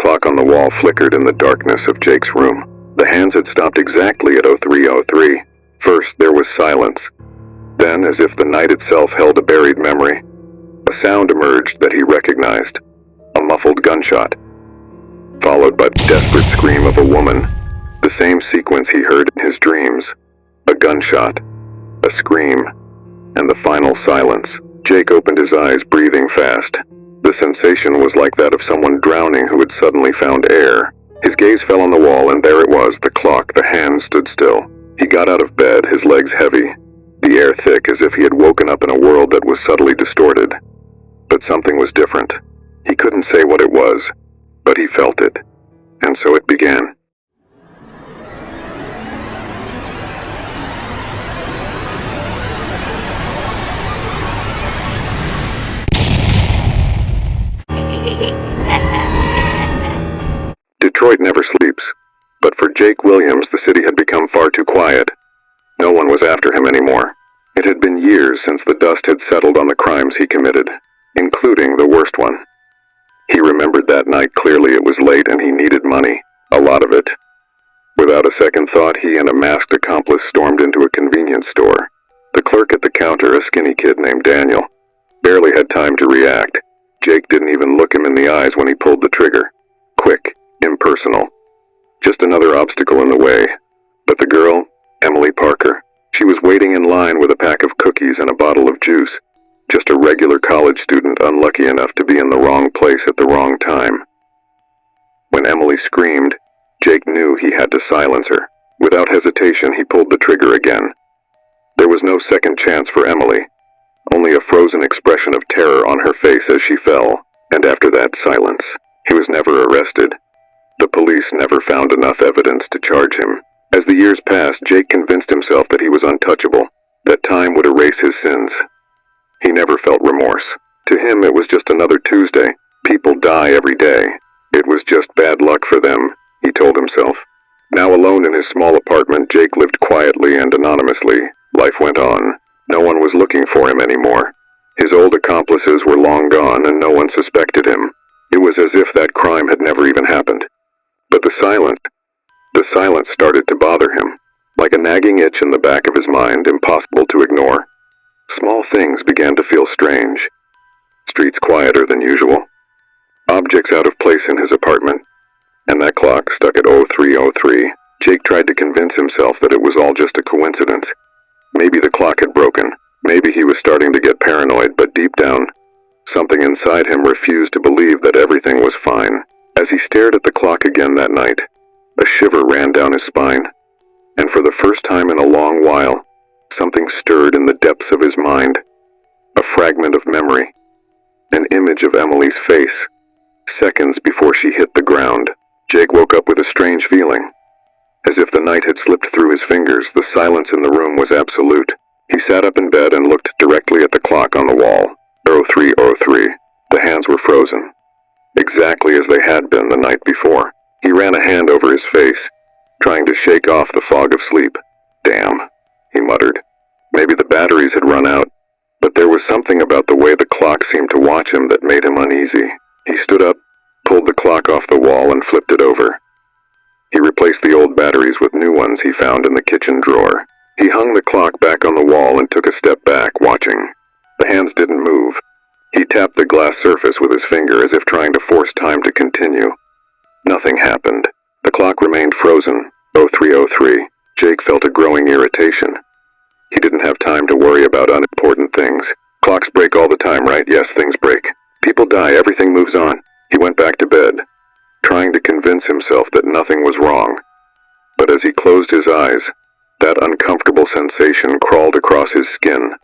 clock on the wall flickered in the darkness of Jake's room. The hands had stopped exactly at 03:03. First, there was silence. Then, as if the night itself held a buried memory, a sound emerged that he recognized. A muffled gunshot, followed by the desperate scream of a woman. The same sequence he heard in his dreams. A gunshot, a scream, and the final silence. Jake opened his eyes, breathing fast. The sensation was like that of someone drowning who had suddenly found air. His gaze fell on the wall, and there it was, the clock. The hands stood still. He got out of bed, his legs heavy, the air thick as if he had woken up in a world that was subtly distorted. But something was different. He couldn't say what it was, but he felt it. And so it began. Detroit never sleeps. But for Jake Williams, the city had become far too quiet. No one was after him anymore. It had been years since the dust had settled on the crimes he committed, including the worst one. He remembered that night clearly. It was late and he needed money, a lot of it. Without a second thought, he and a masked accomplice stormed into a convenience store. The clerk at the counter, a skinny kid named Daniel, barely had time to react. Jake didn't even look him in the eyes when he pulled the trigger. Quick, impersonal. Just another obstacle in the way. But the girl, Emily Parker, she was waiting in line with a pack of cookies and a bottle of juice. Just a regular college student unlucky enough to be in the wrong place at the wrong time. When Emily screamed, Jake knew he had to silence her. Without hesitation, he pulled the trigger again. There was no second chance for Emily. Only a frozen expression of terror on her face as she fell. And after that, silence. He was never arrested. The police never found enough evidence to charge him. As the years passed, Jake convinced himself that he was untouchable, that time would erase his sins. He never felt remorse. To him, it was just another Tuesday. People die every day. It was just bad luck for them, he told himself. Now alone in his small apartment, Jake lived quietly and anonymously. Life went on. No one was looking for him anymore. His old accomplices were long gone and no one suspected him. It was as if that crime had never even happened. But the silence started to bother him, like a nagging itch in the back of his mind, impossible to ignore. Small things began to feel strange. Streets quieter than usual. Objects out of place in his apartment. And that clock stuck at 03:03. Jake tried to convince himself that it was all just a coincidence. Maybe the clock had broken. Maybe he was starting to get paranoid, but deep down, something inside him refused to believe that everything was fine. As he stared at the clock again that night, a shiver ran down his spine. And for the first time in a long while, something stirred in the depths of his mind. A fragment of memory. An image of Emily's face. Seconds before she hit the ground, Jake woke up with a strange feeling. As if the night had slipped through his fingers, the silence in the room was absolute. He sat up in bed and looked directly at the clock on the wall. 03:03. The hands were frozen, exactly as they had been the night before. He ran a hand over his face, trying to shake off the fog of sleep. Damn, he muttered. Maybe the batteries had run out, but there was something about the way the clock seemed to watch him that made him uneasy. He stood up, pulled the clock off the wall, and flipped it over. He replaced the old batteries with new ones he found in the kitchen drawer. He hung the clock back on the wall and took a step back, watching. The hands didn't move. He tapped the glass surface with his finger as if trying to force time to continue. Nothing happened. The clock remained frozen. 03:03. Jake felt a growing irritation. He didn't have time to worry about unimportant things. Clocks break all the time, right? Yes, things break. People die, everything moves on. He went back to bed, trying to convince himself that nothing was wrong. But as he closed his eyes, that uncomfortable sensation crawled across his skin,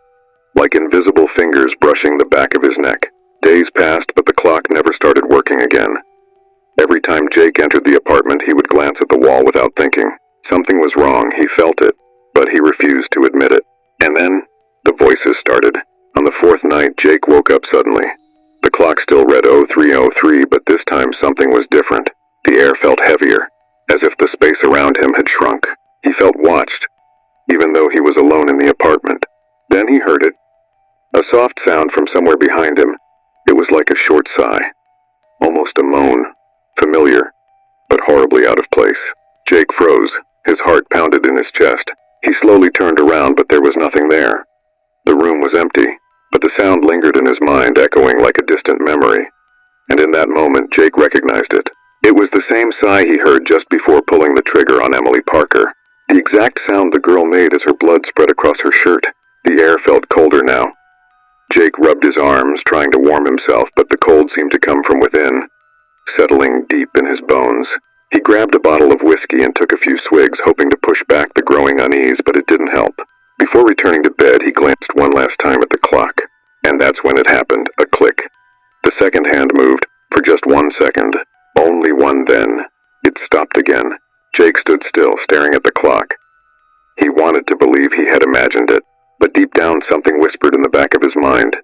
like invisible fingers brushing the back of his neck. Days passed, but the clock never started working again. Every time Jake entered the apartment, he would glance at the wall without thinking. Something was wrong, he felt it, but he refused to admit it. And then, the voices started. On the fourth night, Jake woke up suddenly. The clock still read 03:03, but this time something was different. The air felt heavier, as if the space around him had shrunk. He felt watched, even though he was alone in the apartment. Then he heard it. A soft sound from somewhere behind him. It was like a short sigh, almost a moan. Familiar, but horribly out of place. Jake froze. His heart pounded in his chest. He slowly turned around, but there was nothing there. The room was empty, but the sound lingered in his mind, echoing like a distant memory. And in that moment, Jake recognized it. It was the same sigh he heard just before pulling the trigger on Emily Parker. The exact sound the girl made as her blood spread across her shirt. The air felt colder now. Jake rubbed his arms, trying to warm himself, but the cold seemed to come from within, settling deep in his bones. He grabbed a bottle of whiskey and took a few swigs, hoping to push back the growing unease, but it didn't help. Before returning to bed, he glanced one last time at the clock. And that's when it happened, a click. The second hand moved, for just 1 second. Only one then. It stopped again. Jake stood still, staring at the clock. He wanted to believe he had imagined it, but deep down something whispered in the back of his mind.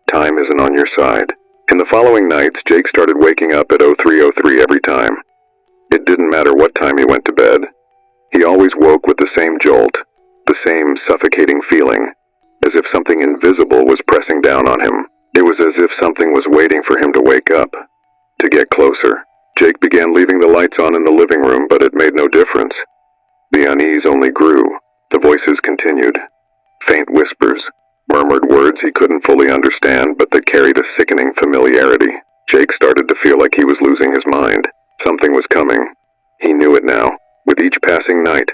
Time isn't on your side. In the following nights, Jake started waking up at 03:03 every time. It didn't matter what time he went to bed. He always woke with the same jolt, the same suffocating feeling, as if something invisible was pressing down on him. It was as if something was waiting for him to wake up, to get closer. Jake began leaving the lights on in the living room, but it made no difference. The unease only grew. The voices continued. Faint whispers, murmured words he couldn't fully understand, but that carried a sickening familiarity. Jake started to feel like he was losing his mind. Something was coming. He knew it now. With each passing night,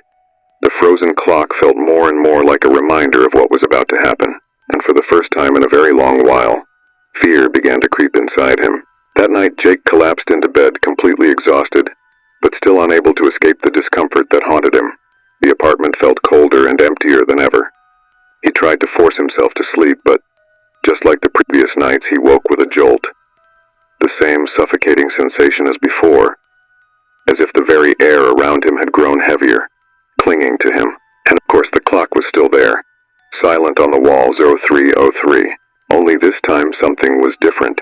the frozen clock felt more and more like a reminder of what was about to happen. And for the first time in a very long while, fear began to creep inside him. That night, Jake collapsed into bed, completely exhausted, but still unable to escape the discomfort that haunted him. The apartment felt colder and emptier than ever. He tried to force himself to sleep, but just like the previous nights, he woke with a jolt. The same suffocating sensation as before, as if the very air around him had grown heavier, clinging to him. And of course the clock was still there, silent on the walls, 03:03. Only this time something was different.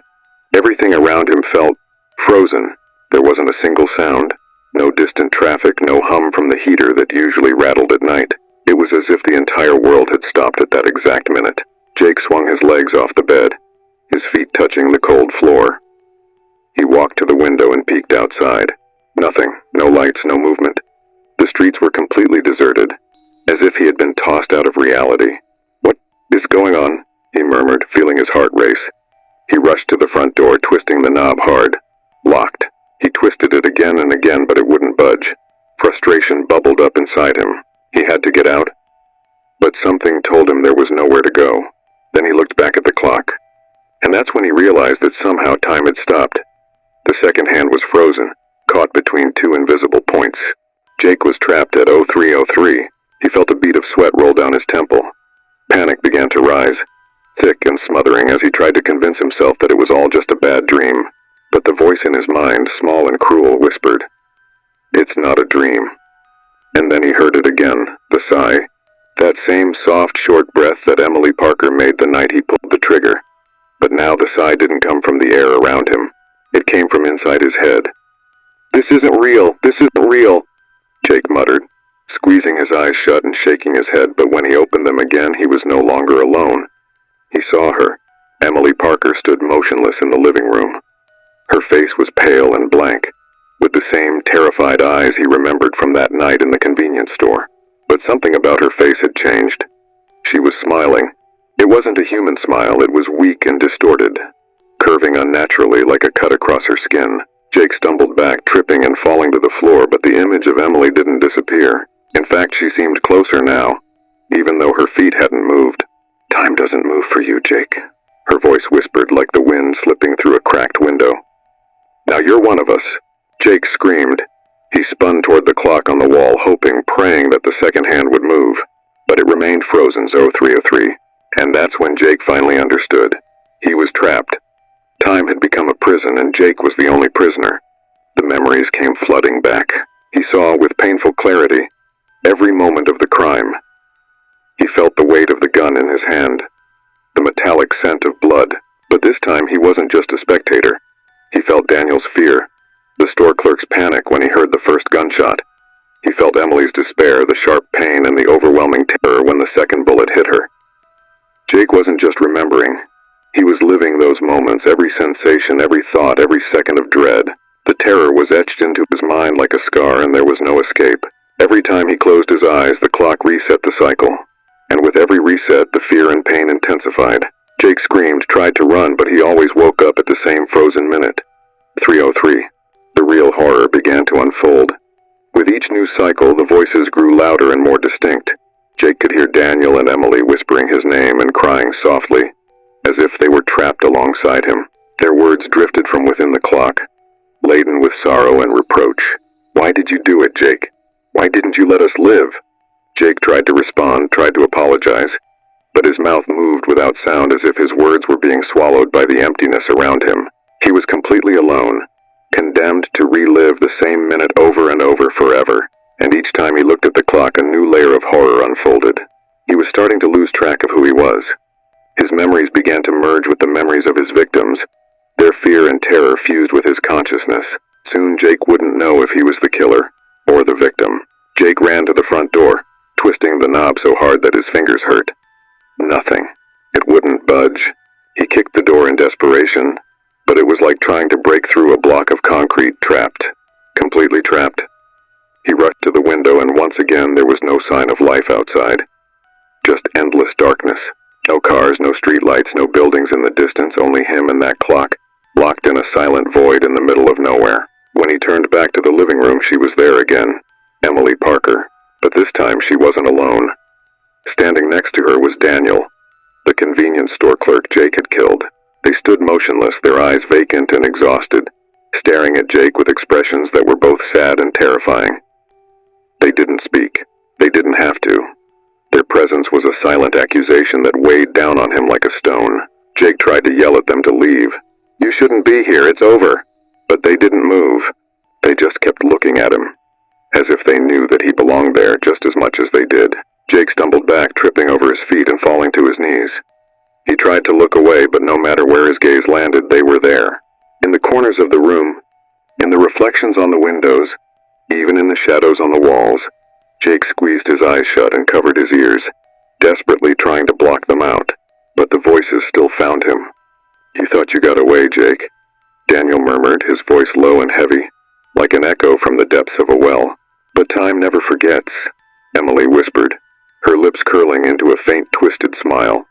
Everything around him felt frozen. There wasn't a single sound, no distant traffic, no hum from the heater that usually rattled at night. It was as if the entire world had stopped at that exact minute. Jake swung his legs off the bed, his feet touching the cold floor. He walked to the window and peeked outside. Nothing, no lights, no movement. The streets were completely deserted, as if he had been tossed out of reality. "What is going on?" he murmured, feeling his heart race. He rushed to the front door, twisting the knob hard. Locked. He twisted it again and again, but it wouldn't budge. Frustration bubbled up inside him. He had to get out, but something told him there was nowhere to go. Then he looked back at the clock, and that's when he realized that somehow time had stopped. The second hand was frozen, caught between two invisible points. Jake was trapped at 03:03. He felt a bead of sweat roll down his temple. Panic began to rise, thick and smothering, as he tried to convince himself that it was all just a bad dream. But the voice in his mind, small and cruel, whispered, "It's not a dream." And then he heard it again, the sigh. That same soft, short breath that Emily Parker made the night he pulled the trigger. But now the sigh didn't come from the air around him. It came from inside his head. "This isn't real. This isn't real," Jake muttered, squeezing his eyes shut and shaking his head, but when he opened them again, he was no longer alone. He saw her. Emily Parker stood motionless in the living room. Her face was pale and blank, with the same terrified eyes he remembered from that night in the convenience store. But something about her face had changed. She was smiling. It wasn't a human smile, it was weak and distorted, curving unnaturally like a cut across her skin. Jake stumbled back, tripping and falling to the floor, but the image of Emily didn't disappear. In fact, she seemed closer now, even though her feet hadn't moved. "Time doesn't move for you, Jake," her voice whispered like the wind slipping through a cracked window. "Now you're one of us," Jake screamed. He spun toward the clock on the wall, hoping, praying that the second hand would move. But it remained frozen, 03:03. And that's when Jake finally understood. He was trapped. Time had become a prison, and Jake was the only prisoner. The memories came flooding back. He saw, with painful clarity, every moment of the crime. He felt the weight of the gun in his hand, the metallic scent of blood. But this time he wasn't just a spectator. He felt Daniel's fear, the store clerk's panic when he heard the first gunshot. He felt Emily's despair, the sharp pain, and the overwhelming terror when the second bullet hit her. Jake wasn't just remembering. He was living those moments, every sensation, every thought, every second of dread. The terror was etched into his mind like a scar, and there was no escape. Every time he closed his eyes, the clock reset the cycle. And with every reset, the fear and pain intensified. Jake screamed, tried to run, but he always woke up at the same frozen minute. 3:03. The real horror began to unfold. With each new cycle, the voices grew louder and more distinct. Jake could hear Daniel and Emily whispering his name and crying softly, as if they were trapped alongside him. Their words drifted from within the clock, laden with sorrow and reproach. "Why did you do it, Jake? Why didn't you let us live?" Jake tried to respond, tried to apologize, but his mouth moved without sound, as if his words were being swallowed by the emptiness around him. He was completely alone, condemned to relive the same minute over and over forever, and each time he looked at the clock, a new layer of horror unfolded. He was starting to lose track of who he was. His memories began to merge with the memories of his victims. Their fear and terror fused with his consciousness. Soon Jake wouldn't know if he was the killer or the victim. Jake ran to the front door, twisting the knob so hard that his fingers hurt. Nothing. It wouldn't budge. He kicked the door in desperation, but it was like trying to break through a block of concrete. Trapped. Completely trapped. He rushed to the window, and once again there was no sign of life outside. Just endless darkness. No cars, no streetlights, no buildings in the distance, only him and that clock, locked in a silent void in the middle of nowhere. When he turned back to the living room, she was there again, Emily Parker. But this time she wasn't alone. Standing next to her was Daniel, the convenience store clerk Jake had killed. They stood motionless, their eyes vacant and exhausted, staring at Jake with expressions that were both sad and terrifying. They didn't speak. They didn't have to. Their presence was a silent accusation that weighed down on him like a stone. Jake tried to yell at them to leave. "You shouldn't be here, it's over." But they didn't move. They just kept looking at him, as if they knew that he belonged there just as much as they did. Jake stumbled back, tripping over his feet and falling to his knees. He tried to look away, but no matter where his gaze landed, they were there. In the corners of the room, in the reflections on the windows, even in the shadows on the walls. Jake squeezed his eyes shut and covered his ears, desperately trying to block them out. But the voices still found him. "You thought you got away, Jake," Daniel murmured, his voice low and heavy, like an echo from the depths of a well. "But time never forgets," Emily whispered, her lips curling into a faint, twisted smile.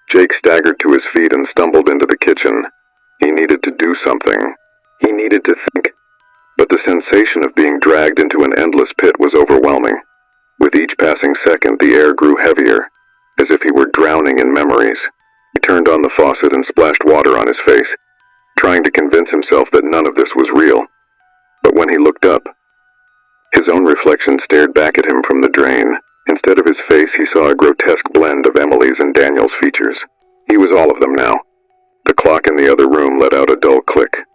Jake staggered to his feet and stumbled into the kitchen. He needed to do something. He needed to think. But the sensation of being dragged into an endless pit was overwhelming. With each passing second, the air grew heavier, as if he were drowning in memories. He turned on the faucet and splashed water on his face, trying to convince himself that none of this was real. But when he looked up, his own reflection stared back at him from the drain. Instead of his face, he saw a grotesque blend of Emily's and Daniel's features. He was all of them now. The clock in the other room let out a dull click.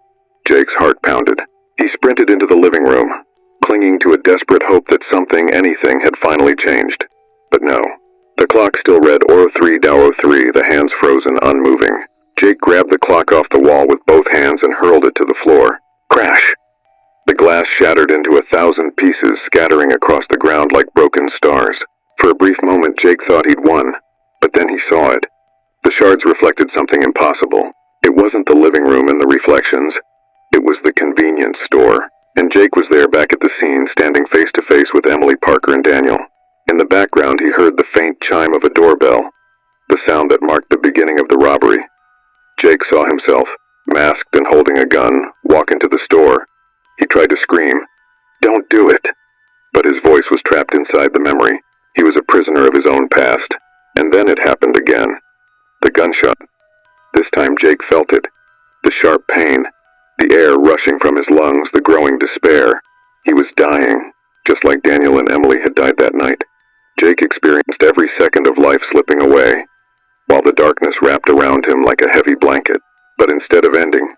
Jake's heart pounded. He sprinted into the living room, clinging to a desperate hope that something, anything, had finally changed. But no. The clock still read 03:03, the hands frozen, unmoving. Jake grabbed the clock off the wall with both hands and hurled it to the floor. Crash! The glass shattered into 1,000 pieces, scattering across the ground like broken stars. For a brief moment, Jake thought he'd won, but then he saw it. The shards reflected something impossible. It wasn't the living room and the reflections. It was the convenience store. And Jake was there back at the scene, standing face to face with Emily Parker and Daniel. In the background, he heard the faint chime of a doorbell, the sound that marked the beginning of the robbery. Jake saw himself, masked and holding a gun, walk into the store. He tried to scream, "Don't do it!" But his voice was trapped inside the memory. He was a prisoner of his own past. And then it happened again. The gunshot. This time Jake felt it. The sharp pain. The air rushing from his lungs, the growing despair. He was dying, just like Daniel and Emily had died that night. Jake experienced every second of life slipping away, while the darkness wrapped around him like a heavy blanket. But instead of ending,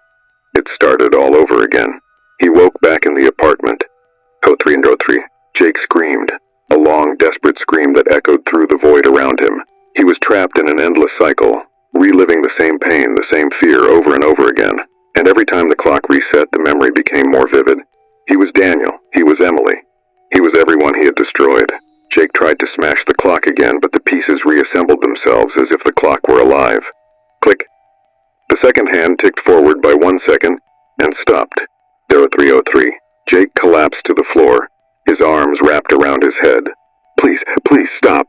it started all over again. He woke back in the apartment. 03:03. Jake screamed, a long, desperate scream that echoed through the void around him. He was trapped in an endless cycle, reliving the same pain, the same fear over and over again. And every time the clock reset, the memory became more vivid. He was Daniel. He was Emily. He was everyone he had destroyed. Jake tried to smash the clock again, but the pieces reassembled themselves as if the clock were alive. Click. The second hand ticked forward by 1 second and stopped. 0303. Jake collapsed to the floor, his arms wrapped around his head. Please, please stop.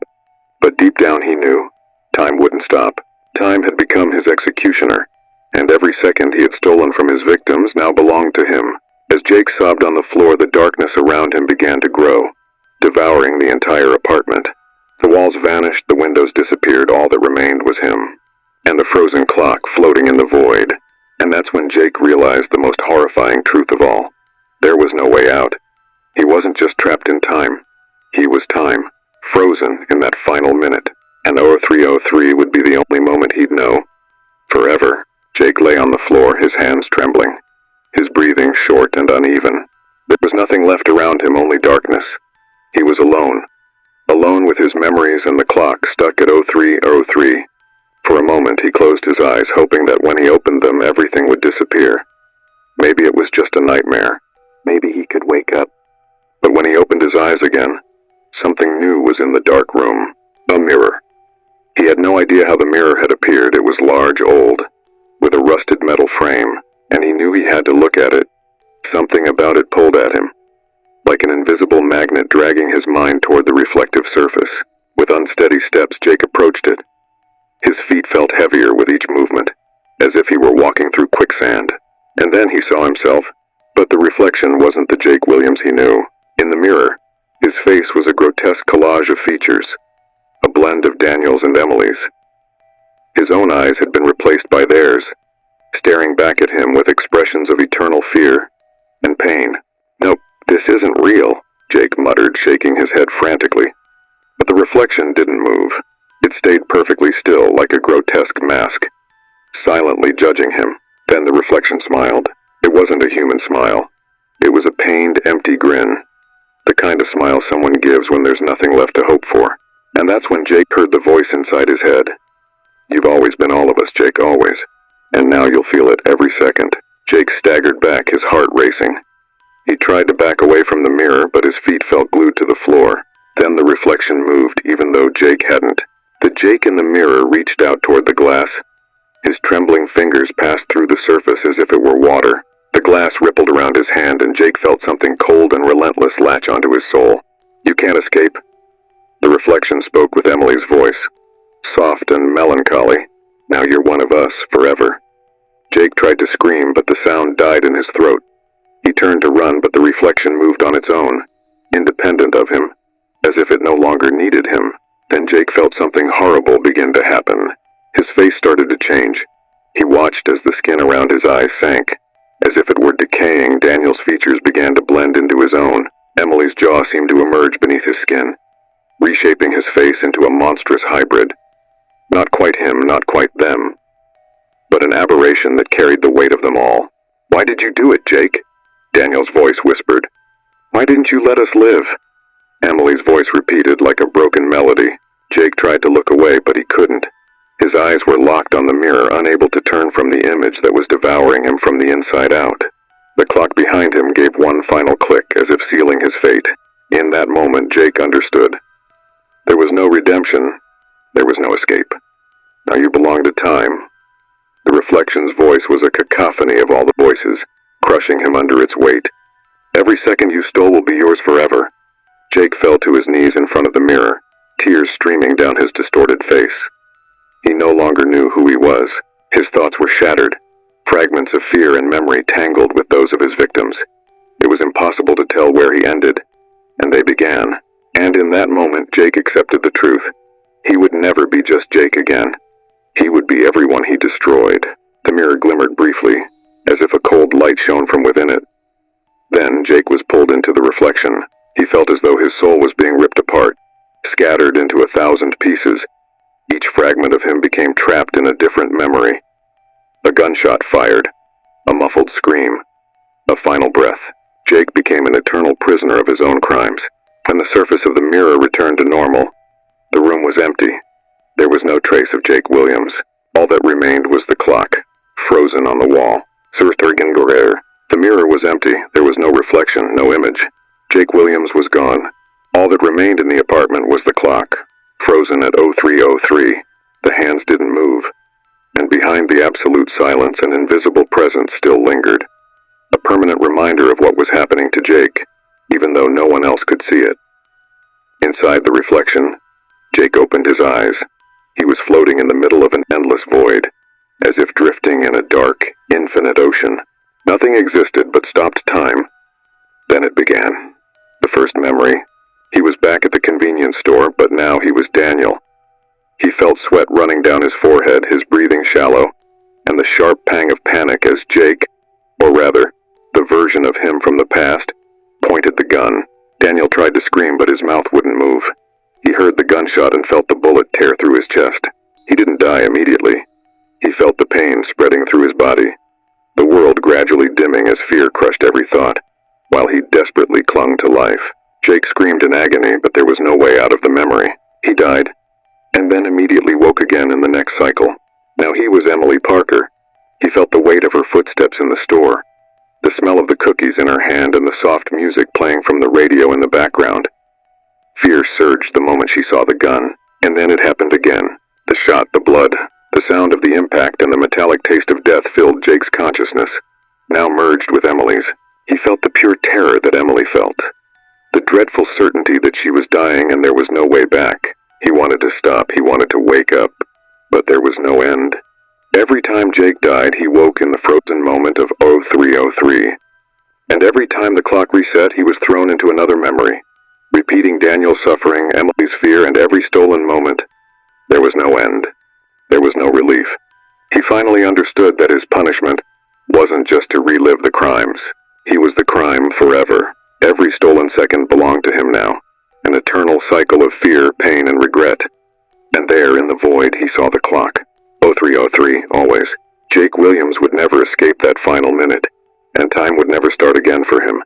But deep down he knew. Time wouldn't stop. Time had become his executioner, and every second he had stolen from his victims now belonged to him. As Jake sobbed on the floor, the darkness around him began to grow, devouring the entire apartment. The walls vanished, the windows disappeared, all that remained was him, and the frozen clock floating in the void. And that's when Jake realized the most horrifying truth of all. There was no way out. He wasn't just trapped in time. He was time, frozen in that final minute. And 0303 would be the only moment he'd know. Forever. Jake lay on the floor, his hands trembling, his breathing short and uneven. There was nothing left around him, only darkness. He was alone. Alone with his memories and the clock stuck at 0303. For a moment he closed his eyes, hoping that when he opened them everything would disappear. Maybe it was just a nightmare. Maybe he could wake up. But when he opened his eyes again, something new was in the dark room. A mirror. He had no idea how the mirror had appeared. It was large, old, with a rusted metal frame, and he knew he had to look at it. Something about it pulled at him, like an invisible magnet dragging his mind toward the reflective surface. With unsteady steps, Jake approached it. His feet felt heavier with each movement, as if he were walking through quicksand. And then he saw himself, but the reflection wasn't the Jake Williams he knew. In the mirror, his face was a grotesque collage of features, a blend of Daniel's and Emily's. His own eyes had been replaced by theirs, staring back at him with expressions of eternal fear and pain. "Nope, this isn't real," Jake muttered, shaking his head frantically. But the reflection didn't move. It stayed perfectly still, like a grotesque mask, silently judging him. Then the reflection smiled. It wasn't a human smile. It was a pained, empty grin, the kind of smile someone gives when there's nothing left to hope for. And that's when Jake heard the voice inside his head. "You've always been all of us, Jake, always. And now you'll feel it every second." Jake staggered back, his heart racing. He tried to back away from the mirror, but his feet felt glued to the floor. Then the reflection moved, even though Jake hadn't. The Jake in the mirror reached out toward the glass. His trembling fingers passed through the surface as if it were water. The glass rippled around his hand, and Jake felt something cold and relentless latch onto his soul. "You can't escape." The reflection spoke with Emily's voice, soft and melancholy. "Now you're one of us, forever." Jake tried to scream, but the sound died in his throat. He turned to run, but the reflection moved on its own, independent of him, as if it no longer needed him. Then Jake felt something horrible begin to happen. His face started to change. He watched as the skin around his eyes sank. As if it were decaying, Daniel's features began to blend into his own. Emily's jaw seemed to emerge beneath his skin, reshaping his face into a monstrous hybrid. Not quite him, not quite them, but an aberration that carried the weight of them all. "Why did you do it, Jake?" Daniel's voice whispered. "Why didn't you let us live?" Emily's voice repeated like a broken melody. Jake tried to look away, but he couldn't. His eyes were locked on the mirror, unable to turn from the image that was devouring him from the inside out. The clock behind him gave one final click, as if sealing his fate. In that moment, Jake understood. There was no redemption. There was no escape. Now you belong to time. The reflection's voice was a cacophony of all the voices, crushing him under its weight. "Every second you stole will be yours forever." Jake fell to his knees in front of the mirror, tears streaming down his distorted face. He no longer knew who he was. His thoughts were shattered, fragments of fear and memory tangled with those of his victims. It was impossible to tell where he ended, and they began. And in that moment, Jake accepted the truth. He would never be just Jake again. He would be everyone he destroyed. The mirror glimmered briefly, as if a cold light shone from within it. Then Jake was pulled into the reflection. He felt as though his soul was being ripped apart, scattered into 1,000 pieces. Each fragment of him became trapped in a different memory. A gunshot fired, a muffled scream, a final breath. Jake became an eternal prisoner of his own crimes. When the surface of the mirror returned to normal, the room was empty. There was no trace of Jake Williams. All that remained was the clock, frozen on the wall. The mirror was empty. There was no reflection, no image. Jake Williams was gone. All that remained in the apartment was the clock, frozen at 0303. The hands didn't move, and behind the absolute silence an invisible presence still lingered. a permanent reminder of what was happening to Jake, even though no one else could see it. Inside the reflection, Jake opened his eyes. He was floating in the middle of an endless void, as if drifting in a dark, infinite ocean. Nothing existed but stopped time. Then it began. The first memory. He was back at the convenience store, but now he was Daniel. He felt sweat running down his forehead, his breathing shallow, and the sharp pang of panic as Jake, or rather, the version of him from the past, pointed the gun. Daniel tried to scream, but his mouth wouldn't move. He heard the gunshot and felt the bullet tear through his chest. He didn't die immediately. He felt the pain spreading through his body, the world gradually dimming as fear crushed every thought, while he desperately clung to life. Jake screamed in agony, but there was no way out of the memory. He died, and then immediately woke again in the next cycle. Now he was Emily Parker. He felt the weight of her footsteps in the store, the smell of the cookies in her hand, and the soft music playing from the radio in the background. Fear surged the moment she saw the gun, and then it happened again. The shot, the blood, the sound of the impact, and the metallic taste of death filled Jake's consciousness, now merged with Emily's. He felt the pure terror that Emily felt, the dreadful certainty that she was dying and there was no way back. He wanted to stop, he wanted to wake up, but there was no end. Every time Jake died, he woke in the frozen moment of 0303. And every time the clock reset, he was thrown into another memory, repeating Daniel's suffering, Emily's fear, and every stolen moment. There was no end. There was no relief. He finally understood that his punishment wasn't just to relive the crimes. He was the crime forever. Every stolen second belonged to him now, an eternal cycle of fear, pain, and regret. And there in the void, he saw the clock. 0303, always. Jake Williams would never escape that final minute, and time would never start again for him.